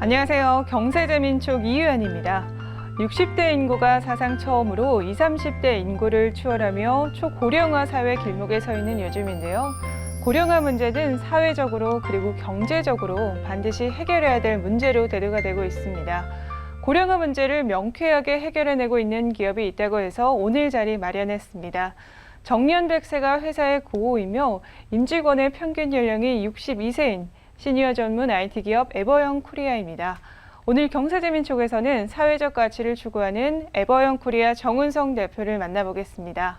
안녕하세요. 경제재민촉 이유연입니다. 60대 인구가 사상 처음으로 20, 30대 인구를 추월하며 초고령화 사회 길목에 서 있는 요즘인데요. 고령화 문제는 사회적으로 그리고 경제적으로 반드시 해결해야 될 문제로 대두가 되고 있습니다. 고령화 문제를 명쾌하게 해결해내고 있는 기업이 있다고 해서 오늘 자리 마련했습니다. 정년 100세가 회사의 고호이며 임직원의 평균 연령이 62세인 시니어 전문 IT 기업 에버영 코리아입니다. 오늘 경제재민촉에서는 사회적 가치를 추구하는 에버영 코리아 정은성 대표를 만나보겠습니다.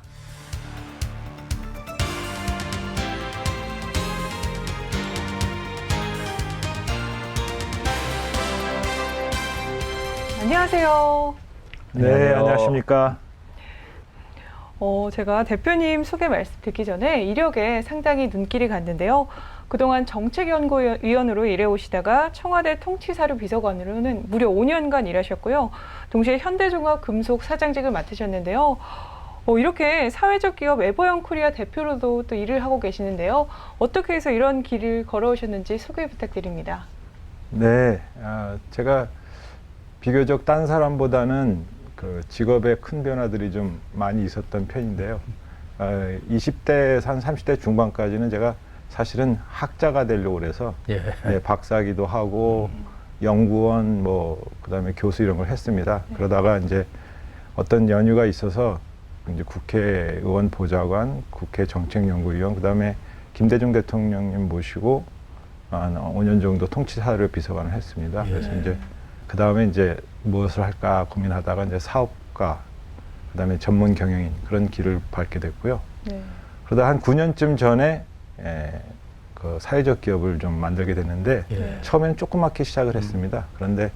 안녕하세요. 네, 안녕하십니까. 제가 대표님 소개 말씀 듣기 전에 이력에 상당히 눈길이 갔는데요. 그동안 정책연구위원으로 일해오시다가 청와대 통치사료 비서관으로는 무려 5년간 일하셨고요. 동시에 현대종합금속 사장직을 맡으셨는데요. 이렇게 사회적 기업 에버영 코리아 대표로도 또 일을 하고 계시는데요. 어떻게 해서 이런 길을 걸어오셨는지 소개 부탁드립니다. 네, 제가 비교적 딴 사람보다는 그 직업에 큰 변화들이 좀 많이 있었던 편인데요. 20대, 한 30대 중반까지는 제가 사실은 학자가 되려고 그래서 네, 박사기도 하고 연구원, 그다음에 교수 이런 걸 했습니다. 그러다가 이제 어떤 연유가 있어서 이제 국회의원 보좌관, 국회 정책연구위원, 그다음에 김대중 대통령님 모시고 한 5년 정도 통치사료 비서관을 했습니다. 그래서 이제 그 다음에 이제 무엇을 할까 고민하다가 이제 사업가, 그다음에 전문 경영인 그런 길을 밟게 됐고요. 그러다 한 9년쯤 전에 그 사회적 기업을 좀 만들게 됐는데 처음에는 조그맣게 시작을 했습니다. 그런데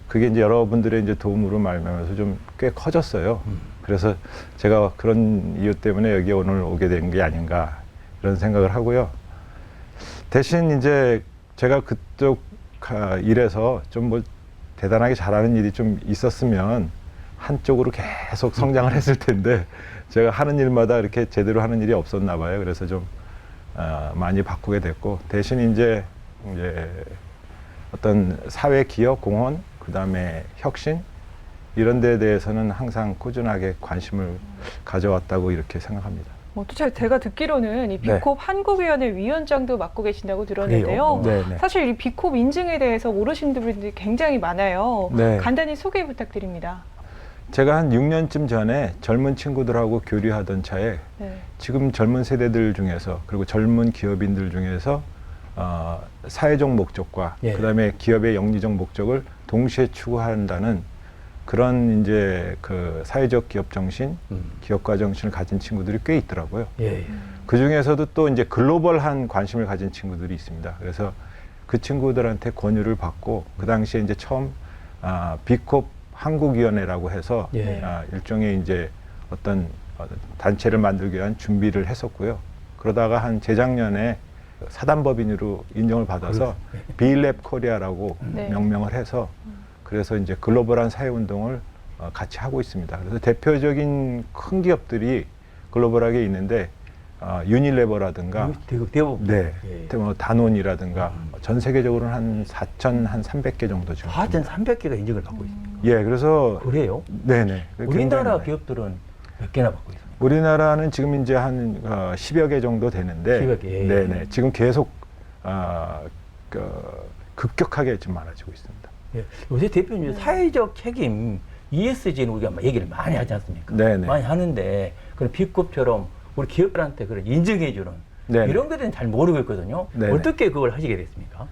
그게 이제 여러분들의 이제 도움으로 말미암아서 좀 꽤 커졌어요. 그래서 제가 그런 이유 때문에 여기 오늘 오게 된 게 아닌가 이런 생각을 하고요. 대신 이제 제가 그쪽 일에서 좀 대단하게 잘하는 일이 좀 있었으면 한쪽으로 계속 성장을 했을 텐데 제가 하는 일마다 이렇게 제대로 하는 일이 없었나 봐요. 그래서 좀 많이 바꾸게 됐고, 대신 이제 어떤 사회 기업 공헌, 그다음에 혁신 이런 데에 대해서는 항상 꾸준하게 관심을 가져왔다고 이렇게 생각합니다. 또 제가 듣기로는 이 비콥 한국위원회 위원장도 맡고 계신다고 들었는데요. 사실 이 비콥 인증에 대해서 모르시는 분들이 굉장히 많아요. 간단히 소개 부탁드립니다. 제가 한 6년쯤 전에 젊은 친구들하고 교류하던 차에 지금 젊은 세대들 중에서 그리고 젊은 기업인들 중에서 사회적 목적과 그다음에 기업의 영리적 목적을 동시에 추구한다는 그런 이제 그 사회적 기업 정신, 기업가 정신을 가진 친구들이 꽤 있더라고요. 그 중에서도 또 이제 글로벌한 관심을 가진 친구들이 있습니다. 그래서 그 친구들한테 권유를 받고 그 당시에 이제 처음 비콥 한국위원회라고 해서 일종의 이제 어떤 단체를 만들기 위한 준비를 했었고요. 그러다가 한 재작년에 사단법인으로 인정을 받아서 비랩 코리아라고 명명을 해서 그래서 이제 글로벌한 사회운동을 같이 하고 있습니다. 그래서 대표적인 큰 기업들이 글로벌하게 있는데 유니레버라든가 다논이라든가 전 세계적으로는 한 4,300개 정도 지금 4,300개가 인증을 받고 있습니다. 그래서 그래요? 네네. 우리나라 기업들은 몇 개나 받고 있습니다. 우리나라는 지금 이제 한 10여 개 정도 되는데 10여 개. 네네. 지금 계속 급격하게 좀 많아지고 있습니다. 요새 대표님 사회적 책임 ESG는 우리가 얘기를 많이 하지 않습니까? 많이 하는데 그런 비컵처럼 우리 기업들한테 그런 인증해주는 이런 것들은 잘 모르고 있거든요. 어떻게 그걸 하시게 됐습니까?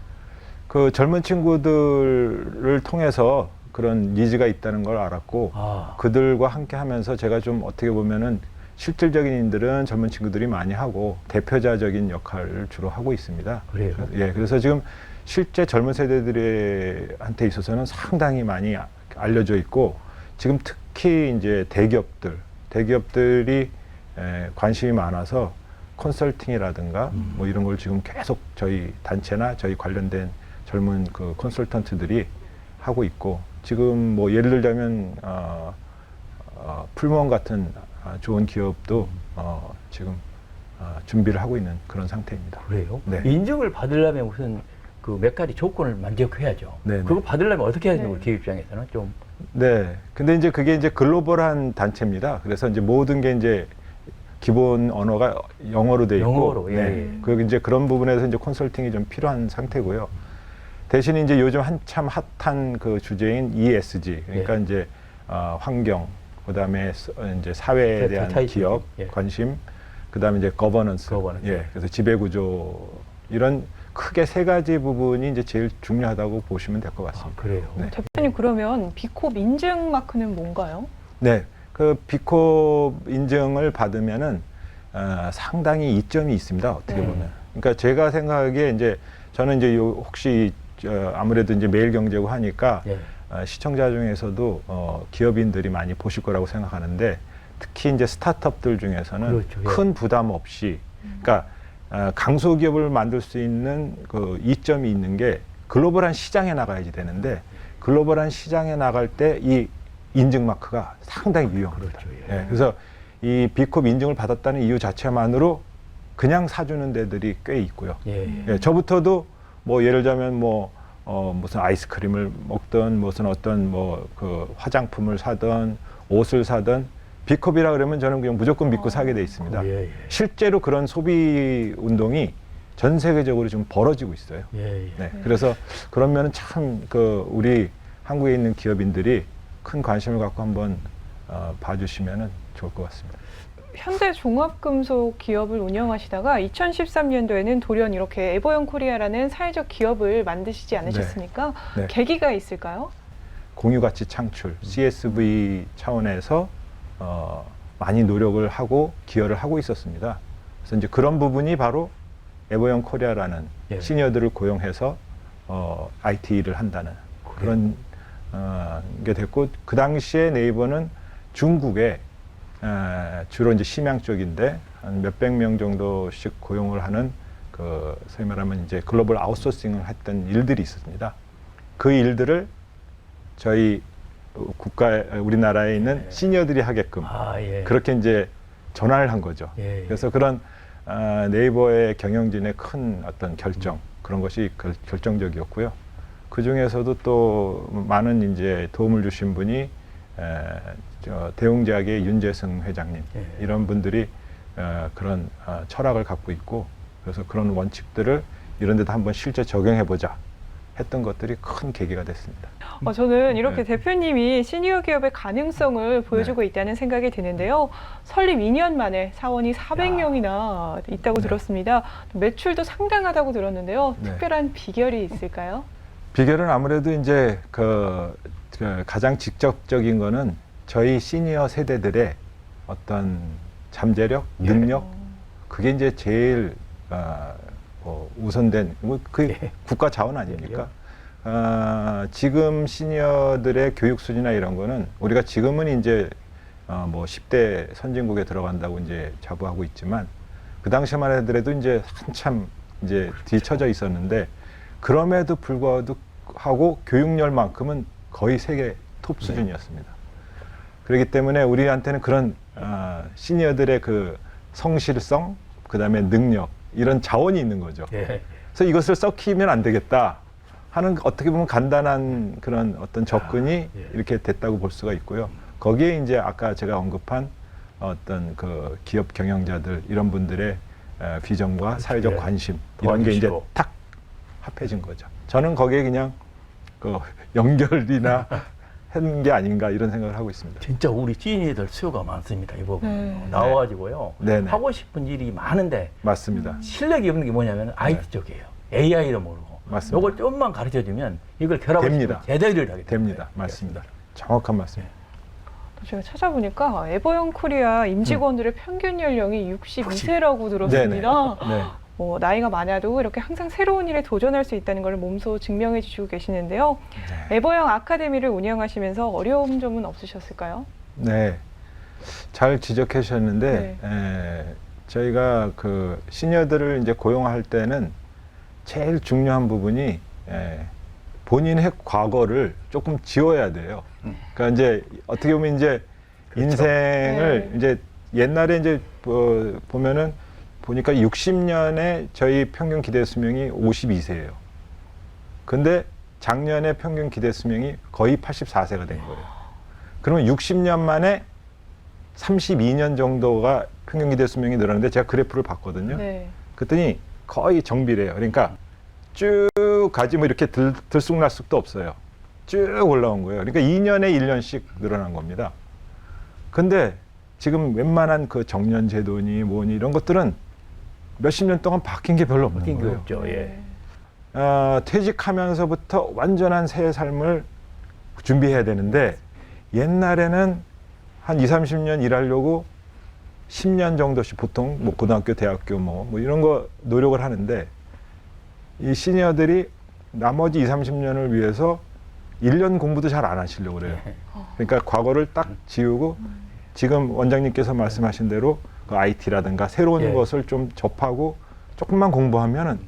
그 젊은 친구들을 통해서 그런 니즈가 있다는 걸 알았고 그들과 함께 하면서 제가 좀 어떻게 보면은 실질적인 일들은 젊은 친구들이 많이 하고 대표자적인 역할을 주로 하고 있습니다. 그래요? 그래서 지금 실제 젊은 세대들한테 있어서는 상당히 많이 알려져 있고 지금 특히 이제 대기업들이 관심이 많아서 컨설팅이라든가 이런 걸 지금 계속 저희 단체나 저희 관련된 젊은 그 컨설턴트들이 하고 있고 지금 예를 들자면 풀무원 같은 좋은 기업도 지금 준비를 하고 있는 그런 상태입니다. 그래요? 인증을 받으려면 무슨 그 몇 가지 조건을 만족해야죠. 네네. 그거 받으려면 어떻게 해야 되는 네. 거예요? 기업 입장에서는 좀. 네. 근데 이제 그게 이제 글로벌한 단체입니다. 그래서 이제 모든 게 이제 기본 언어가 영어로 돼 있고, 영어로, 예, 네. 예. 그 이제 그런 부분에서 이제 컨설팅이 좀 필요한 상태고요. 대신 이제 요즘 한참 핫한 그 주제인 ESG, 그러니까 예. 이제 환경, 그다음에 이제 사회에 대한 타이틀, 기업 예. 관심, 그다음에 이제 거버넌스, 예. 그래서 지배 구조 이런 크게 세 가지 부분이 이제 제일 중요하다고 보시면 될 것 같습니다. 아, 그래요. 네. 대표님 그러면 비콥 인증 마크는 뭔가요? 네, 그 비콥 인증을 받으면은 상당히 이점이 있습니다. 어떻게 네. 보면. 그러니까 제가 생각하기에 이제 저는 이제 혹시 아무래도 이제 매일경제고 하니까 예. 시청자 중에서도 기업인들이 많이 보실 거라고 생각하는데 특히 이제 스타트업들 중에서는 그렇죠, 예. 큰 부담 없이, 그러니까 강소기업을 만들 수 있는 그 이점이 있는 게 글로벌한 시장에 나가야지 되는데 글로벌한 시장에 나갈 때 이 인증 마크가 상당히 유용합니다. 그렇죠, 예. 예, 그래서 이 비콥 인증을 받았다는 이유 자체만으로 그냥 사주는 데들이 꽤 있고요. 예. 예, 저부터도 뭐 예를 들자면 뭐 무슨 아이스크림을 먹든 무슨 어떤 뭐 그 화장품을 사든 옷을 사든 비컵이라 그러면 저는 그냥 무조건 믿고 사게 돼 있습니다. 예, 예. 실제로 그런 소비 운동이 전 세계적으로 지금 벌어지고 있어요. 예, 예. 네, 그래서 그런 면은 참 그 우리 한국에 있는 기업인들이 큰 관심을 갖고 한번 봐주시면은 좋을 것 같습니다. 현대 종합금속 기업을 운영하시다가 2013년도에는 돌연 이렇게 에버영 코리아라는 사회적 기업을 만드시지 않으셨습니까? 네. 계기가 있을까요? 공유가치 창출, CSV 차원에서 많이 노력을 하고 기여를 하고 있었습니다. 그래서 이제 그런 부분이 바로 에버영 코리아라는 예. 시니어들을 고용해서 IT 일을 한다는 그런 게 됐고, 그 당시에 네이버는 중국에 주로 이제 심양 쪽인데 한 몇백 명 정도씩 고용을 하는 그 소위 말하면 이제 글로벌 아웃소싱을 했던 일들이 있었습니다. 그 일들을 저희 우리나라에 있는 예. 시니어들이 하게끔 아, 예. 그렇게 이제 전환을 한 거죠. 예, 예. 그래서 그런 네이버의 경영진의 큰 어떤 결정, 그런 것이 결정적이었고요. 그 중에서도 또 많은 이제 도움을 주신 분이 대웅제약의 윤재승 회장님, 예. 이런 분들이 그런 철학을 갖고 있고, 그래서 그런 원칙들을 이런 데도 한번 실제 적용해보자 했던 것들이 큰 계기가 됐습니다. 저는 이렇게 네. 대표님이 시니어 기업의 가능성을 보여주고 있다는 생각이 드는데요. 설립 2년 만에 사원이 400명이나 있다고 네. 들었습니다. 매출도 상당하다고 들었는데요. 네. 특별한 비결이 있을까요? 비결은 아무래도 이제 그 가장 직접적인 거는 저희 시니어 세대들의 어떤 잠재력, 예. 능력, 그게 이제 제일 우선된 그 예. 국가 자원 아닙니까? 지금 시니어들의 교육 수준이나 이런 거는 우리가 지금은 이제 뭐 10대 선진국에 들어간다고 이제 자부하고 있지만 그 당시만 하더라도 이제 한참 이제 뒤처져 있었는데, 그럼에도 불구하고 교육열만큼은 거의 세계 톱 수준이었습니다. 그렇기 때문에 우리한테는 그런 시니어들의 그 성실성, 그다음에 능력, 이런 자원이 있는 거죠. 예. 그래서 이것을 썩히면 안 되겠다 하는, 어떻게 보면 간단한 그런 어떤 접근이 예. 이렇게 됐다고 볼 수가 있고요. 거기에 이제 아까 제가 언급한 어떤 그 기업 경영자들, 이런 분들의 비전과 사회적 예. 관심, 이런 게 이제 도와주시고. 탁 합해진 거죠. 저는 거기에 그냥 그 연결이나 한 게 아닌가 이런 생각을 하고 있습니다. 진짜 우리 시니어들 수요가 많습니다. 이 부분. 네. 나와가지고요. 네네. 하고 싶은 일이 많은데 맞습니다. 실력이 없는 게 뭐냐면 IT 쪽이에요. AI도 모르고. 맞습니다. 요걸 좀만 가르쳐주면 이걸 결합을 됩니다. 시키면 제대로 하게 됩니다. 맞습니다. 정확한 말씀입니다. 제가 찾아보니까 에버영 코리아 임직원들의 평균 연령이 62세라고 들었습니다. 네. 나이가 많아도 이렇게 항상 새로운 일에 도전할 수 있다는 걸 몸소 증명해 주시고 계시는데요. 네. 에버영 아카데미를 운영하시면서 어려운 점은 없으셨을까요? 네. 잘 지적해 주셨는데, 저희가 그 시니어들을 이제 고용할 때는 제일 중요한 부분이 본인의 과거를 조금 지워야 돼요. 그러니까 이제 어떻게 보면 이제 그렇죠. 인생을 네. 이제 옛날에 이제 보면은 보니까 60년에 저희 평균 기대 수명이 52세예요. 근데 작년에 평균 기대 수명이 거의 84세가 된 거예요. 그러면 60년 만에 32년 정도가 평균 기대 수명이 늘었는데 제가 그래프를 봤거든요. 네. 그랬더니 거의 정비례요. 그러니까 쭉 가지 뭐 이렇게 들쑥날쑥도 없어요. 쭉 올라온 거예요. 그러니까 2년에 1년씩 늘어난 겁니다. 근데 지금 웬만한 그 정년 제도니 뭐니 이런 것들은 몇십 년 동안 바뀐 게 별로 없는 바뀐 게 거예요. 없죠. 예. 퇴직하면서부터 완전한 새 삶을 준비해야 되는데 옛날에는 한 20, 30년 일하려고 10년 정도씩 보통 뭐 고등학교, 대학교 뭐 이런 거 노력을 하는데 이 시니어들이 나머지 20, 30년을 위해서 1년 공부도 잘 안 하시려고 그래요. 그러니까 과거를 딱 지우고 지금 원장님께서 말씀하신 대로 그 IT라든가 새로운 예. 것을 좀 접하고 조금만 공부하면은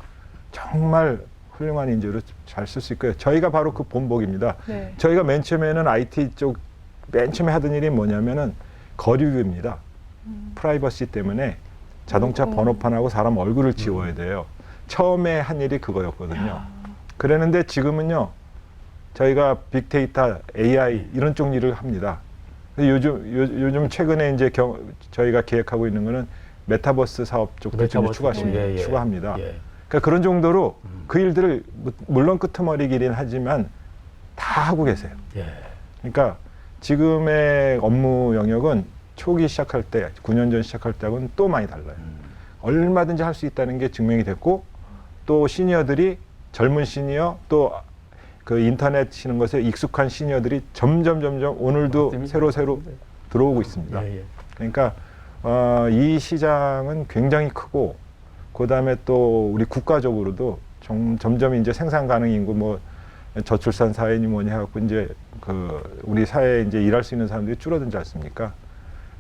정말 훌륭한 인재로 잘 쓸 수 있고요. 저희가 바로 그 본보기입니다. 네. 저희가 맨 처음에는 IT 쪽 맨 처음에 하던 일이 뭐냐면은 거류입니다. 프라이버시 때문에 자동차 번호판하고 사람 얼굴을 지워야 돼요. 처음에 한 일이 그거였거든요. 그랬는데 지금은요, 저희가 빅데이터, AI 이런 쪽 일을 합니다. 근데 요즘 최근에 이제 저희가 계획하고 있는 거는 메타버스 사업 쪽도 지금 추가합니다. 예. 그러니까 그런 정도로 그 일들을 물론 끄트머리기긴 하지만 다 하고 계세요. 예. 그러니까 지금의 업무 영역은 초기 시작할 때, 9년 전 시작할 때하고는 또 많이 달라요. 얼마든지 할 수 있다는 게 증명이 됐고 또 시니어들이 젊은 시니어 또 그 인터넷 치는 것에 익숙한 시니어들이 점점 오늘도 새로 들어오고 있습니다. 예, 예. 그러니까 이 시장은 굉장히 크고 그다음에 또 우리 국가적으로도 점점 이제 생산 가능 인구 뭐 저출산 사회니 뭐니 해갖고 이제 그 우리 사회에 이제 일할 수 있는 사람들이 줄어들지 않습니까?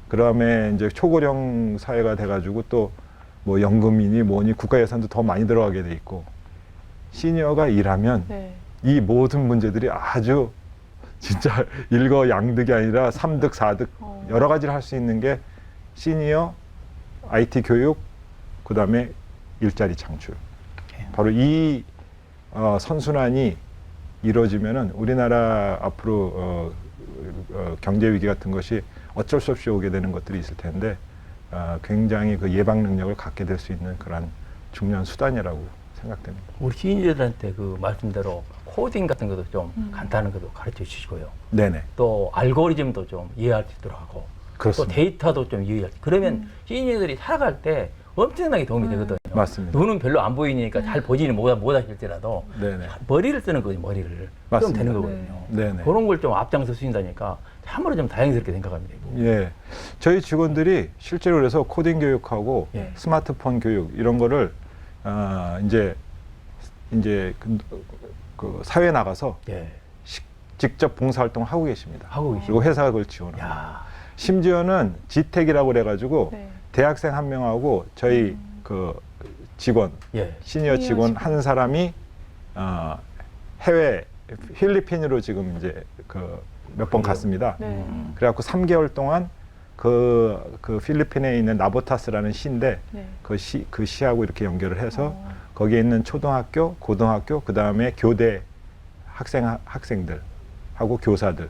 그다음에 이제 초고령 사회가 돼가지고 또 뭐 연금이니 뭐니 국가 예산도 더 많이 들어가게 돼 있고 시니어가 일하면 네. 이 모든 문제들이 아주 진짜 일거양득이 아니라 삼득 사득 여러 가지를 할 수 있는 게 시니어 IT 교육 그다음에 일자리 창출 바로 이 선순환이 이루어지면은 우리나라 앞으로 경제 위기 같은 것이 어쩔 수 없이 오게 되는 것들이 있을 텐데 굉장히 그 예방 능력을 갖게 될 수 있는 그런 중요한 수단이라고 생각됩니다. 우리 시인들한테 그 말씀대로 코딩 같은 것도 좀 간단한 것도 가르쳐 주시고요. 네네. 또 알고리즘도 좀 이해할 수 있도록 하고 그렇습니다. 또 데이터도 좀 이해할 수 있도록. 그러면 시니어들이 살아갈 때 엄청나게 도움이 되거든요. 맞습니다. 눈은 별로 안 보이니까 잘 보지는 못하실지라도 네네. 머리를 쓰는 거지 머리를. 그럼 맞습니다. 되는 거거든요. 네네. 그런 걸 좀 앞장서 쓰신다니까 참으로 좀 다행스럽게 생각합니다. 이거. 예, 저희 직원들이 실제로 그래서 코딩 교육하고 예. 스마트폰 교육 이런 거를 이제 그 사회에 나가서 예. 직접 봉사활동 하고 계십니다. 하고 계시고. 그리고 회사가 그걸 지원합니다. 야. 심지어는 지택이라고 그래가지고 네. 대학생 한 명하고 저희 그 직원 예. 시니어 직원 한 사람이 해외 필리핀으로 지금 이제 그 몇 번 갔습니다. 네. 그래갖고 3개월 동안 그 필리핀에 있는 나보타스라는 시인데 네. 그 시하고 이렇게 연결을 해서 거기에 있는 초등학교, 고등학교, 그 다음에 교대 학생들하고 교사들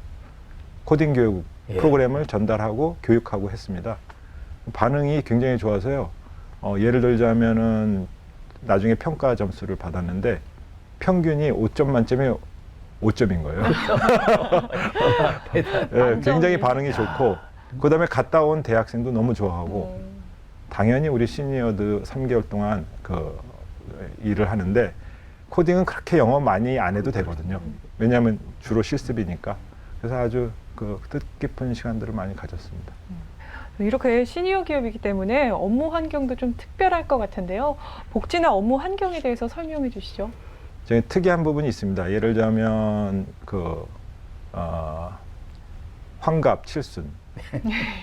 코딩 교육 예. 프로그램을 전달하고 교육하고 했습니다. 반응이 굉장히 좋아서요. 예를 들자면은 나중에 평가 점수를 받았는데 평균이 5점 만점에 5점인 거예요. 예, 굉장히 반응이 좋고 그다음에 갔다 온 대학생도 너무 좋아하고 당연히 우리 시니어들 3개월 동안 그 일을 하는데 코딩은 그렇게 영어 많이 안 해도 되거든요. 왜냐하면 주로 실습이니까. 그래서 아주 그 뜻깊은 시간들을 많이 가졌습니다. 이렇게 시니어 기업이기 때문에 업무 환경도 좀 특별할 것 같은데요. 복지나 업무 환경에 대해서 설명해 주시죠. 저희 특이한 부분이 있습니다. 예를 들자면 그 환갑 칠순,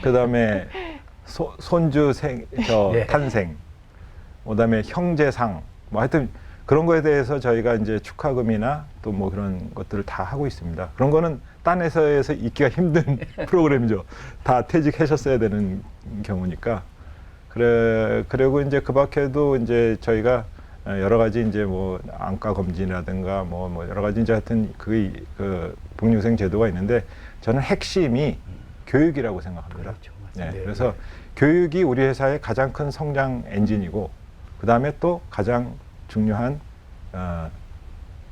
그다음에 손주 예. 탄생, 그다음에 형제상, 뭐 하여튼 그런 거에 대해서 저희가 이제 축하금이나 또 뭐 그런 것들을 다 하고 있습니다. 그런 거는 딴 회사에서 있기가 힘든 프로그램이죠. 다 퇴직하셨어야 되는 경우니까. 그리고 이제 그 밖에도 이제 저희가 여러 가지 이제 뭐 안과 검진이라든가 뭐 여러 가지 이제 하여튼 그 복리후생 제도가 있는데 저는 핵심이 교육이라고 생각합니다. 그렇죠. 네, 네. 그래서 교육이 우리 회사의 가장 큰 성장 엔진이고 그 다음에 또 가장 중요한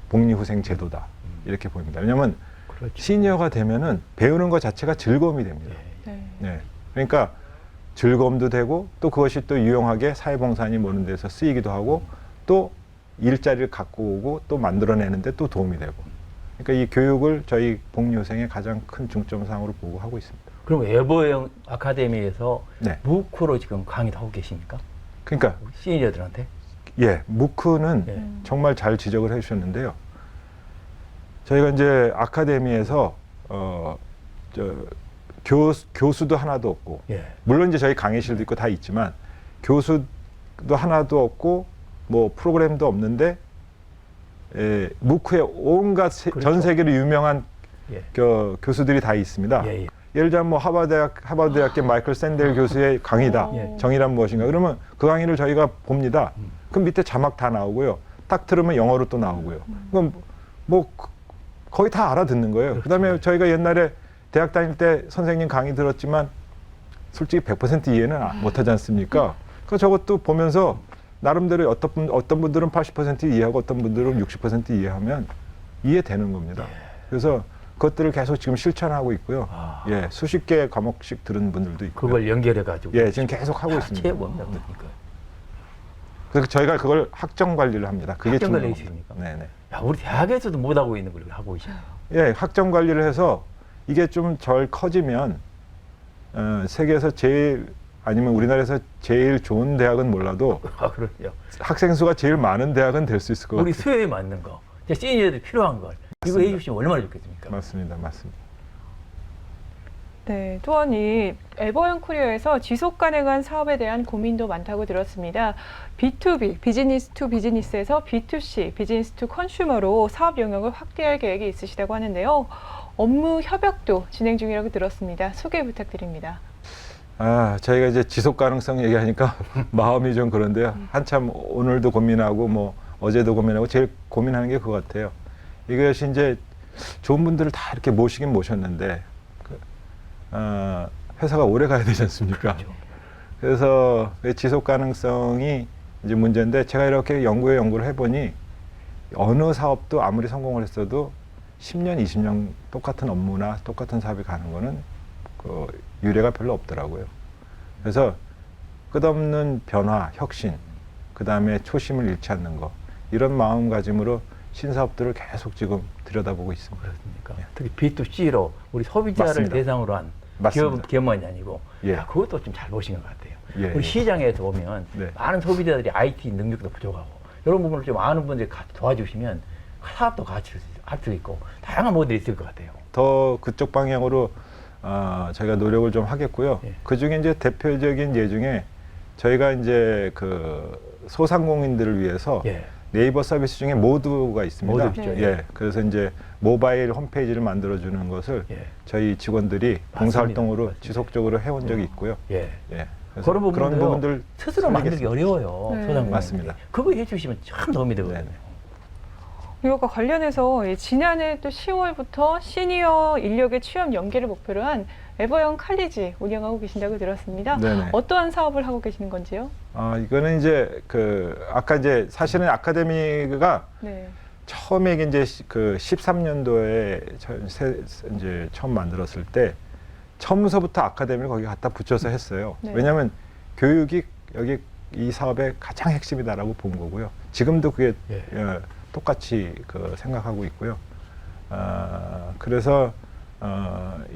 복리후생 제도다 이렇게 보입니다. 왜냐하면 그렇죠. 시니어가 되면은 배우는 것 자체가 즐거움이 됩니다. 네. 네, 그러니까 즐거움도 되고 또 그것이 또 유용하게 사회봉사니 모는 데서 쓰이기도 하고 또 일자리를 갖고 오고 또 만들어내는데 또 도움이 되고 그러니까 이 교육을 저희 복리후생의 가장 큰 중점상으로 보고 하고 있습니다. 그럼 에버영 아카데미에서 네. 무크로 지금 강의도 하고 계십니까? 그러니까 시니어들한테? 예, 무크는 예. 정말 잘 지적을 해주셨는데요. 저희가 이제 아카데미에서 교수도 하나도 없고 예. 물론 이제 저희 강의실도 있고 다 있지만 교수도 하나도 없고 뭐 프로그램도 없는데 무크에 온갖 그렇죠. 전 세계로 유명한 예. 교수들이 다 있습니다. 예, 예. 예를 들면 뭐 하버드대학교 마이클 샌델 교수의 강의다. 예. 정의란 무엇인가. 그러면 그 강의를 저희가 봅니다. 그럼 밑에 자막 다 나오고요. 딱 들으면 영어로 또 나오고요. 그럼 뭐 거의 다 알아듣는 거예요. 그다음에 저희가 옛날에 대학 다닐 때 선생님 강의 들었지만 솔직히 100% 이해는 못하지 않습니까? 그 저것도 보면서 나름대로 어떤 분들은 80% 이해하고 어떤 분들은 60% 이해하면 이해되는 겁니다. 그래서 그것들을 계속 지금 실천하고 있고요. 아. 예, 수십 개 과목씩 들은 분들도 있고요. 그걸 연결해 가지고 예, 지금 계속 하고 있습니다. 체험합니다. 그러니까. 그래서 저희가 그걸 학점 관리를 합니다. 그게 학점 관리 중요합니다. 해주십니까? 네네. 야, 우리 대학에서도 못 하고 있는 걸 하고 계시네요. 예, 학점 관리를 해서 이게 좀 절 커지면 세계에서 제일 아니면 우리나라에서 제일 좋은 대학은 몰라도 아, 그렇죠. 학생 수가 제일 많은 대학은 될 수 있을 것 우리 같아요. 수요에 맞는 거, 이제 시니어들 필요한 걸 이거 맞습니다. 해주시면 얼마나 좋겠습니까? 맞습니다, 맞습니다. 네, 또한 이 에버영 코리아에서 지속 가능한 사업에 대한 고민도 많다고 들었습니다. B2B, 비즈니스 투 비즈니스에서 B2C, 비즈니스 투 컨슈머로 사업 영역을 확대할 계획이 있으시다고 하는데요. 업무 협약도 진행 중이라고 들었습니다. 소개 부탁드립니다. 저희가 이제 지속 가능성 얘기하니까 마음이 좀 그런데요. 한참 오늘도 고민하고 뭐 어제도 고민하고 제일 고민하는 게 그거 같아요. 이것이 이제 좋은 분들을 다 이렇게 모시긴 모셨는데 회사가 오래 가야 되지 않습니까? 그렇죠. 그래서 그 지속 가능성이 이제 문제인데 제가 이렇게 연구를 해보니 어느 사업도 아무리 성공을 했어도 10년, 20년 똑같은 업무나 똑같은 사업이 가는 거는 그 유례가 별로 없더라고요. 그래서 끝없는 변화, 혁신, 그 다음에 초심을 잃지 않는 거 이런 마음가짐으로 신사업들을 계속 지금 들여다보고 있습니다. 그렇습니까? 예. 특히 B2C로 우리 소비자를 맞습니다. 대상으로 한 맞습니다. 기업만이 아니고 예. 야, 그것도 좀 잘 보신 것 같아요. 예, 우리 예. 시장에서 보면 네. 많은 소비자들이 IT 능력도 부족하고 이런 부분을 좀 아는 분들이 같이 도와주시면 사업도 같이 할 수 있고 다양한 모델이 있을 것 같아요. 더 그쪽 방향으로 저희가 노력을 좀 하겠고요. 예. 그 중에 이제 대표적인 예 중에 저희가 이제 그 소상공인들을 위해서 예. 네이버 서비스 중에 모두가 있습니다. 모두 있죠. 네. 예. 그래서 이제 모바일 홈페이지를 만들어주는 것을 예. 저희 직원들이 맞습니다. 봉사활동으로 맞습니다. 지속적으로 해온 적이 있고요. 예. 예. 그래서 그런 부분들 스스로 만들기 살리겠습니다. 어려워요. 네. 소상공인. 맞습니다. 그거 해주시면 참 도움이 되거든요. 네네. 이것과 관련해서 지난해 또 10월부터 시니어 인력의 취업 연계를 목표로 한 에버영 칼리지 운영하고 계신다고 들었습니다. 네네. 어떠한 사업을 하고 계시는 건지요? 이거는 이제 아까 이제 사실은 아카데미가 네. 처음에 이제 그 13년도에 이제 처음 만들었을 때 처음서부터 아카데미를 거기 갖다 붙여서 했어요. 네. 왜냐하면 교육이 여기 이 사업의 가장 핵심이다라고 본 거고요. 지금도 그게 예. 똑같이 생각하고 있고요. 그래서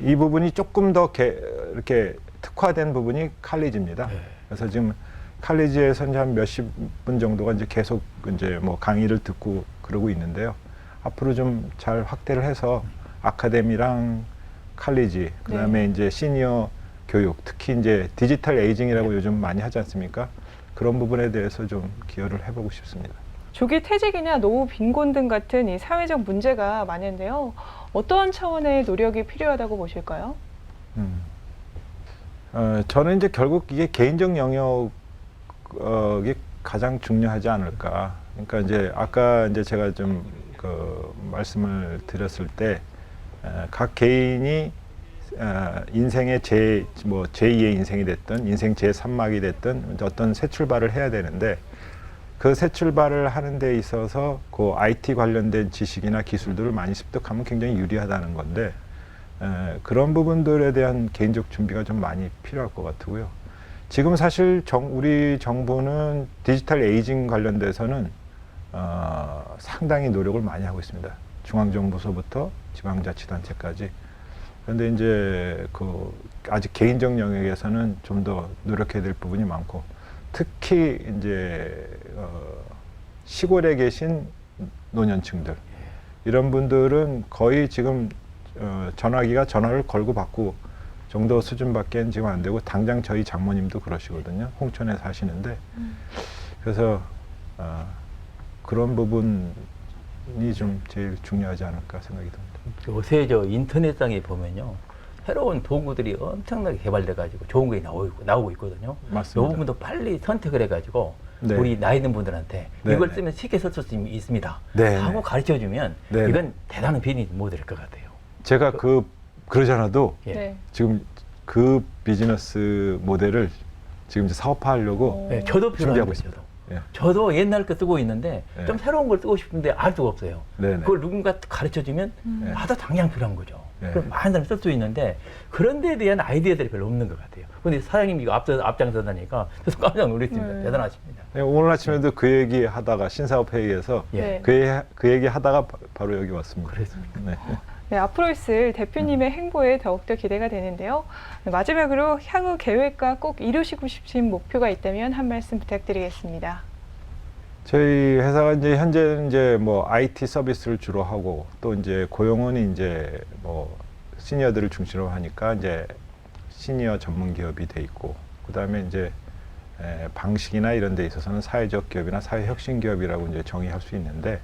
이 부분이 조금 더 이렇게 특화된 부분이 칼리지입니다. 예. 그래서 지금 칼리지에서 이제 한 몇십 분 정도가 이제 계속 이제 뭐 강의를 듣고 그러고 있는데요. 앞으로 좀 잘 확대를 해서 아카데미랑 칼리지, 그다음에 이제 시니어 교육, 특히 이제 디지털 에이징이라고 요즘 많이 하지 않습니까? 그런 부분에 대해서 좀 기여를 해보고 싶습니다. 조기 퇴직이나 노후 빈곤 등 같은 이 사회적 문제가 많은데요. 어떠한 차원의 노력이 필요하다고 보실까요? 저는 이제 결국 이게 개인적 영역이 가장 중요하지 않을까. 그러니까 이제 아까 이제 제가 좀 그 말씀을 드렸을 때 각 개인이 인생의 제2의 인생이 됐든 인생 제3막이 됐든 어떤 새 출발을 해야 되는데 그 새 출발을 하는 데 있어서 그 IT 관련된 지식이나 기술들을 많이 습득하면 굉장히 유리하다는 건데 그런 부분들에 대한 개인적 준비가 좀 많이 필요할 것 같고요. 지금 사실 우리 정부는 디지털 에이징 관련돼서는 상당히 노력을 많이 하고 있습니다. 중앙정부서부터 지방자치단체까지. 그런데 이제 아직 개인적 영역에서는 좀 더 노력해야 될 부분이 많고, 특히 이제 시골에 계신 노년층들, 이런 분들은 거의 지금 전화를 걸고 받고 정도 수준밖에 지금 안 되고, 당장 저희 장모님도 그러시거든요. 홍천에 사시는데. 그래서 그런 부분이 좀 제일 중요하지 않을까 생각이 듭니다. 요새 저 인터넷상에 보면요, 새로운 도구들이 엄청나게 개발돼가지고 좋은 게 나오고 있거든요. 맞습니다. 이 부분도 빨리 선택을 해가지고 네. 우리 나이 든 분들한테 네, 이걸 네. 쓰면 쉽게 쓸 수 있습니다 네, 하고 네. 가르쳐주면 네, 이건 대단한 비전이 모델일 것 같아요. 제가 그러지 않아도 예. 네. 지금 그 비즈니스 모델을 지금 이제 사업화하려고 네, 저도 준비하고 필요하고 있습니다. 있어요. 예. 저도 옛날 거 쓰고 있는데 네. 좀 새로운 걸 쓰고 싶은데 알 수가 없어요. 네네. 그걸 누군가 가르쳐주면 네. 하다 당장 필요한 거죠. 네. 그럼 많은 사람이 쓸 수 있는데 그런 데에 대한 아이디어들이 별로 없는 것 같아요. 근데 사장님이 이거 앞장서다니까 그래서 깜짝 놀랐습니다. 네. 대단하십니다. 네, 오늘 아침에도 그 얘기 하다가 신사업 회의에서 예. 네. 그 얘기 하다가 바로 여기 왔습니다. 그렇습니까? 네. 네, 앞으로 있을 대표님의 행보에 더욱더 기대가 되는데요. 네, 마지막으로 향후 계획과 꼭 이루시고 싶으신 목표가 있다면 한 말씀 부탁드리겠습니다. 저희 회사가 이제 현재 이제 뭐 IT 서비스를 주로 하고, 또 이제 고용은 이제 뭐 시니어들을 중심으로 하니까 이제 시니어 전문 기업이 돼 있고, 그다음에 이제 방식이나 이런 데 있어서는 사회적 기업이나 사회 혁신 기업이라고 이제 정의할 수 있는데,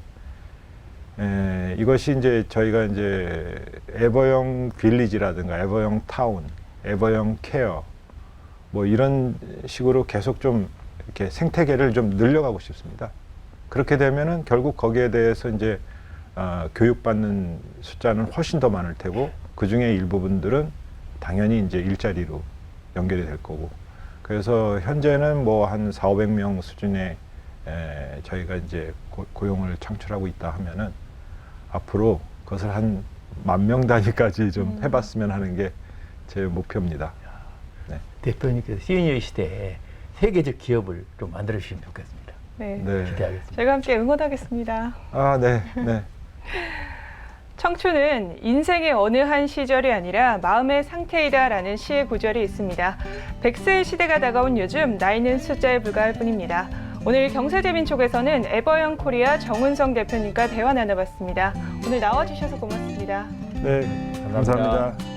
이것이 이제 저희가 이제 에버영 빌리지라든가 에버영 타운, 에버영 케어 뭐 이런 식으로 계속 좀 이렇게 생태계를 좀 늘려가고 싶습니다. 그렇게 되면은 결국 거기에 대해서 이제 교육받는 숫자는 훨씬 더 많을 테고, 그 중에 일부분들은 당연히 이제 일자리로 연결이 될 거고, 그래서 현재는 뭐 한 400~500명 수준의 저희가 이제 고용을 창출하고 있다 하면은 앞으로 그것을 한 10,000명 단위까지 좀 해봤으면 하는 게 제 목표입니다. 네. 대표님께서 시니어 시대에 세계적 기업을 좀 만들어 주시면 좋겠습니다. 네. 네. 기대하겠습니다. 제가 함께 응원하겠습니다. 아, 네, 네. 청춘은 인생의 어느 한 시절이 아니라 마음의 상태이다라는 시의 구절이 있습니다. 100세의 시대가 다가온 요즘 나이는 숫자에 불과할 뿐입니다. 오늘 경제재민촉에서는 에버영 코리아 정은성 대표님과 대화 나눠봤습니다. 오늘 나와주셔서 고맙습니다. 네, 감사합니다.